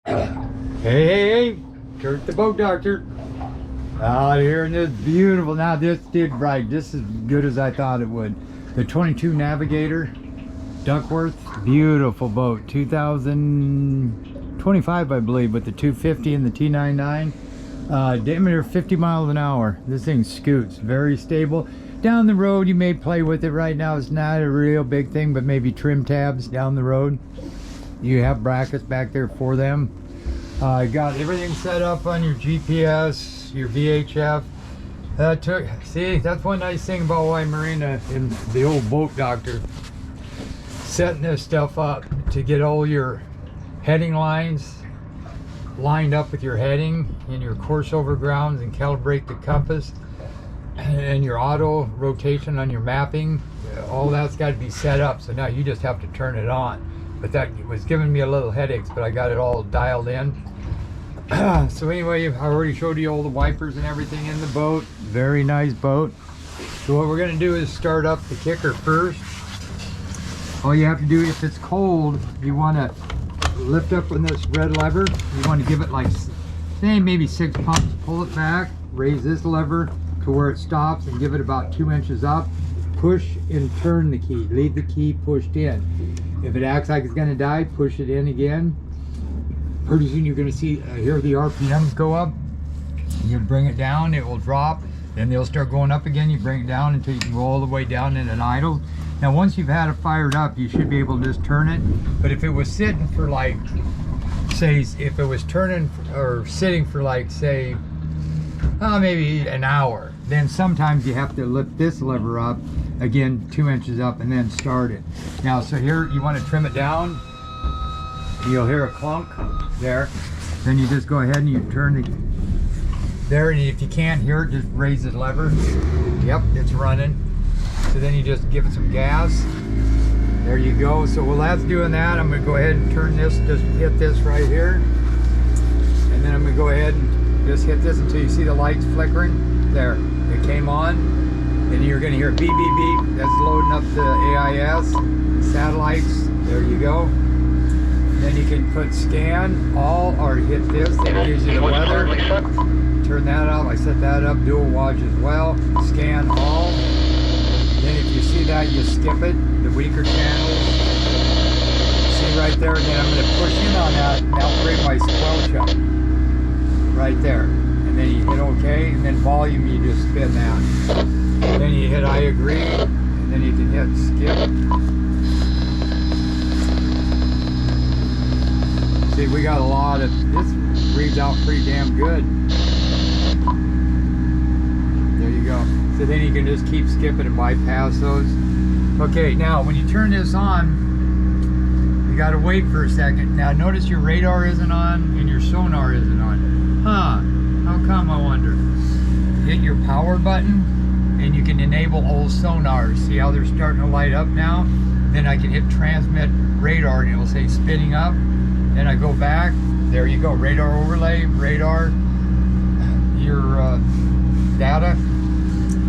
Hey, Kurt the boat doctor. Out here in this beautiful, now this did right, just as good as I thought it would. The 22 Navigator, Duckworth, beautiful boat, 2025 I believe, with the 250 and the T99. Damn near 50 miles an hour. This thing scoots, very stable. Down the road you may play with it. Right now it's not a real big thing, but maybe trim tabs down the road. You have brackets back there for them. Got everything set up on your GPS, your VHF. See, that's one nice thing about why Marina and the old boat doctor setting this stuff up to get all your heading lines lined up with your heading and your course over grounds and calibrate the compass and your auto rotation on your mapping. All that's got to be set up, so now you just have to turn it on. But that was giving me a little headaches, but I got it all dialed in. So anyway, I already showed you all the wipers and everything in the boat. Very nice boat. So what we're going to do is start up the kicker first. All you have to do, if it's cold, you want to lift up on this red lever. You want to give it like, say, maybe 6 pumps. Pull it back, raise this lever to where it stops and give it about 2 inches up. Push and turn the key. Leave the key pushed in. If it acts like it's going to die, push it in again. Pretty soon you're going to see, hear the RPMs go up. You bring it down, it will drop. Then they'll start going up again. You bring it down until you can go all the way down in an idle. Now once you've had it fired up, you should be able to just turn it. But if it was sitting for like, say, if it was turning or sitting for like, say, maybe an hour, then sometimes you have to lift this lever up again 2 inches up and then start it. Now, so here you want to trim it down. You'll hear a clunk there. Then you just go ahead and you turn the there, and if you can't hear it, just raise the lever. Yep, it's running. So then you just give it some gas. There you go. So while that's doing that, I'm going to go ahead and turn this, just hit this right here. And then I'm going to go ahead and just hit this until you see the lights flickering. There, it came on. And you're going to hear beep, beep, beep. That's loading up the AIS, satellites. There you go. Then you can put scan all or hit this. That gives you the weather. Turn that off. I set that up. Dual watch as well. Scan all. Then if you see that, you skip it. The weaker channels. See right there. And then I'm going to push in on that. And that'll bring my squelch up. Right there. And then you hit OK. And then volume, you just spin that. Then you hit I agree, and then you can hit skip. See, we got a lot of, this reads out pretty damn good. There you go. So then you can just keep skipping and bypass those. Okay, now when you turn this on, you gotta wait for a second. Now notice your radar isn't on and your sonar isn't on. Huh, how come, I wonder? Hit your power button, and you can enable all sonars. See how they're starting to light up now? Then I can hit transmit radar and it'll say spinning up. Then I go back, there you go, radar overlay, radar, your data,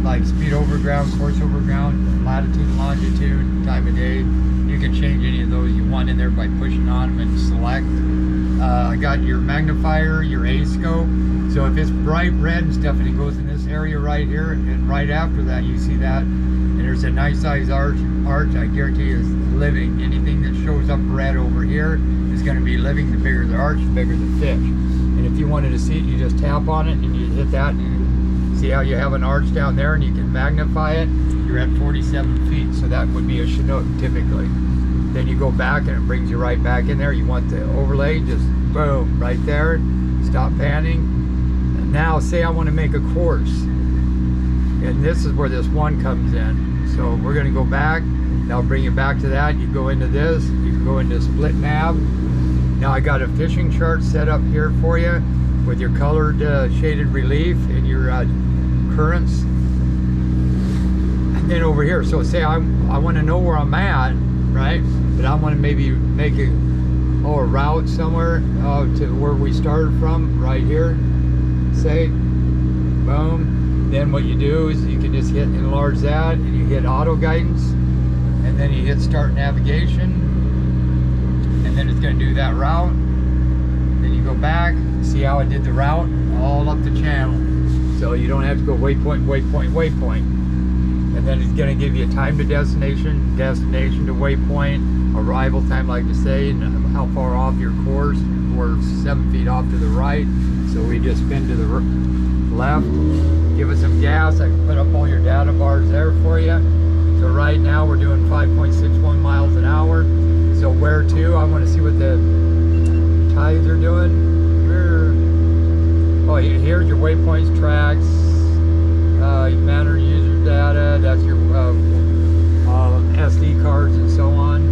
like speed over ground, course over ground, latitude, longitude, time of day. You can change any of those you want in there by pushing on them and select. I got your magnifier, your A scope. So if it's bright red and stuff and it goes in this area right here, and right after that you see that, and there's a nice size arch, I guarantee you is living. Anything that shows up red over here is going to be living. The bigger the arch, the bigger the fish. And if you wanted to see it, you just tap on it and you hit that, and see how you have an arch down there, and you can magnify it. You're at 47 feet, so that would be a Chinook typically. Then you go back and it brings you right back in there. You want the overlay, just boom, right there. Stop panning. Now say I want to make a course, and this is where this one comes in. So we're going to go back. I'll bring you back to that. You go into this, you can go into split nav. Now I got a fishing chart set up here for you with your colored shaded relief and your currents. And then over here, so say I want to know where I'm at, right? But I want to maybe make a route somewhere to where we started from, right here. Say, boom. Then what you do is you can just hit enlarge that, and you hit auto guidance, and then you hit start navigation, and then it's going to do that route. Then back, see how I did the route all up the channel. So you don't have to go waypoint, waypoint, waypoint. And then it's gonna give you a time to destination, destination to waypoint, arrival time, like to say, and how far off your course. We're 7 feet off to the right, so we just spin to the left. Give it some gas. I can put up all your data bars there for you. So right now we're doing 5.61 miles an hour. So where to? I want to see what the tides are doing. Oh, here's your waypoints, tracks, manner user data. That's your SD cards and so on.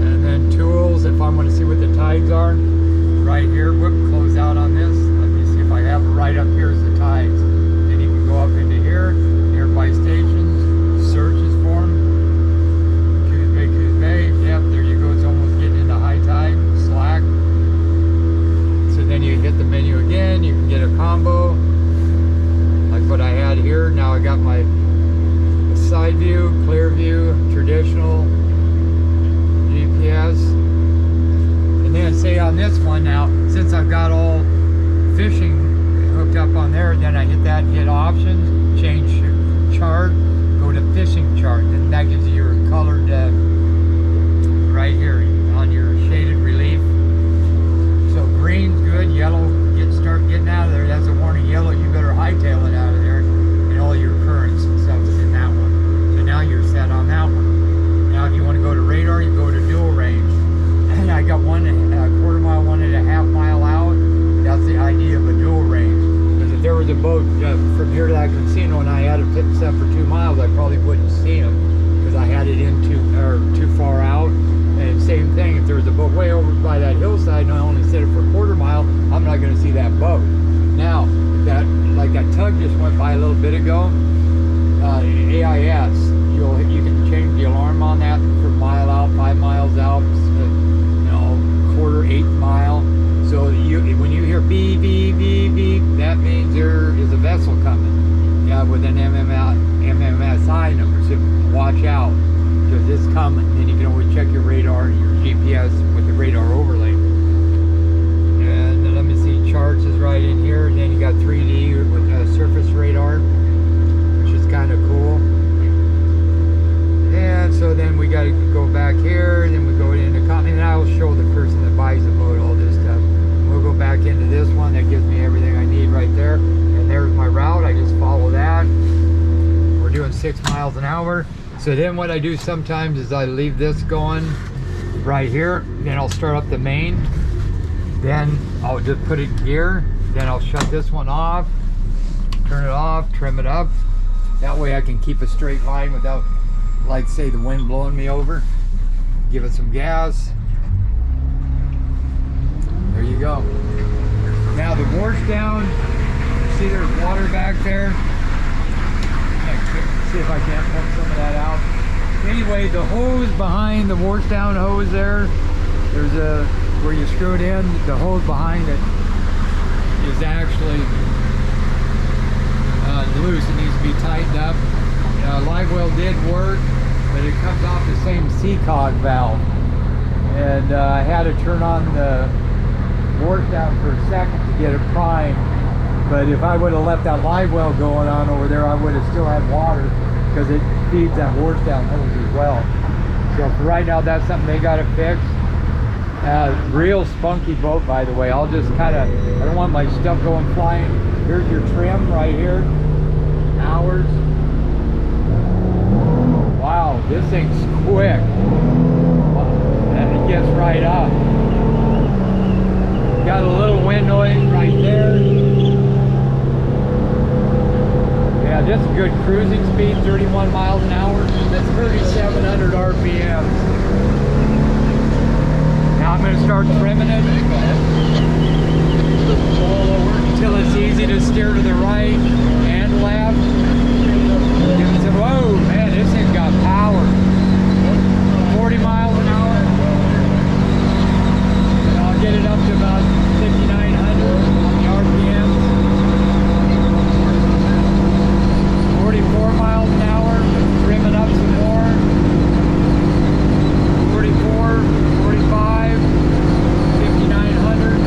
And then tools. If I want to see what the tides are, right here. Whoop, close out on this. Let me see if I have it right up here is the tides. Then you can go up into here, nearby stations, searches for them. Coos Bay. Yep, there you go. It's almost getting into high tide, slack. So then you hit the menu again. You can get a combo like what I had here. Now I got my side view, clear view, traditional, GPS. And then say on this one now, since I've got all fishing hooked up on there, then I hit that, hit options, change chart, go to fishing chart, and that gives you your colored right here on your shaded relief. So green's good, yellow, start getting out of there. That's a warning. Yellow, you better hightail it out of there, and all your currents and stuff is in that one. So now you're set on that one. Now if you want to go to radar, you go to dual range. And I got one quarter mile, 1.5 mile out. That's the idea of a dual range. Because if there was a boat from here to that casino and I had it picked up for 2 miles, I probably wouldn't see him because I had it in too far out. And same thing, if there was a boat way over by that hillside and I only set it for a quarter mile, I'm not going to see that boat. Now, like that tug just went by a little bit ago, AIS, you can change the alarm on that for mile out, 5 miles out, quarter, 8 mile. So when you hear beep, beep, beep, beep, that means there is a vessel coming. Yeah, with an MMSI number, so watch out. Because it's coming. Then you can always check your radar and your GPS with the radar overlay. And let me see, charts is right in here. Then you got 3D with surface radar, which is kind of cool. And so then we got to go back here, and then we go into and I'll show the person that buys the boat all this stuff. We'll go back into this one that gives me everything I need right there. And there's my route. I just follow that. We're doing 6 miles an hour. So then what I do sometimes is I leave this going right here, then I'll start up the main, then I'll just put it in gear, then I'll shut this one off, turn it off, trim it up. That way I can keep a straight line without, like say, the wind blowing me over. Give it some gas. There you go. Now the wash down, see there's water back there. See if I can't pump some of that out. Anyway, the hose behind the wash down hose there's where you screw it in, the hose behind it is actually loose. It needs to be tightened up. Live well did work, but it comes off the same Seacog valve. And I had to turn on the wash down for a second to get it primed. But if I would have left that live well going on over there, I would have still had water because it feeds that wash down hose as well. So for right now, that's something they got to fix. Real spunky boat, by the way. I'll just kind of, I don't want my stuff going flying. Here's your trim right here. Hours. Wow, this thing's quick. And it gets right up. Got a little wind noise right there. Yeah, this is good cruising speed, 31 miles an hour. That's 3,700 RPM. Now I'm going to start trimming it until it's easy to steer to the right and left. Whoa, man, this thing's got power. 40 miles an hour. And I'll get it up to about 5,900 on the RPM. 44 miles an hour, trim it up some more. 44, 45, 5,900.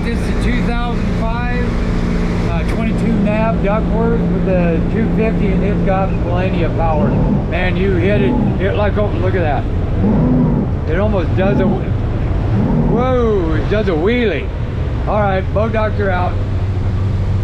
This is a 2005 22 nav Duckworth with the 250, and it's got plenty of power. Man, you hit it like, oh, look at that. It almost does a, whoa, it does a wheelie. All right, Boat Doctor out.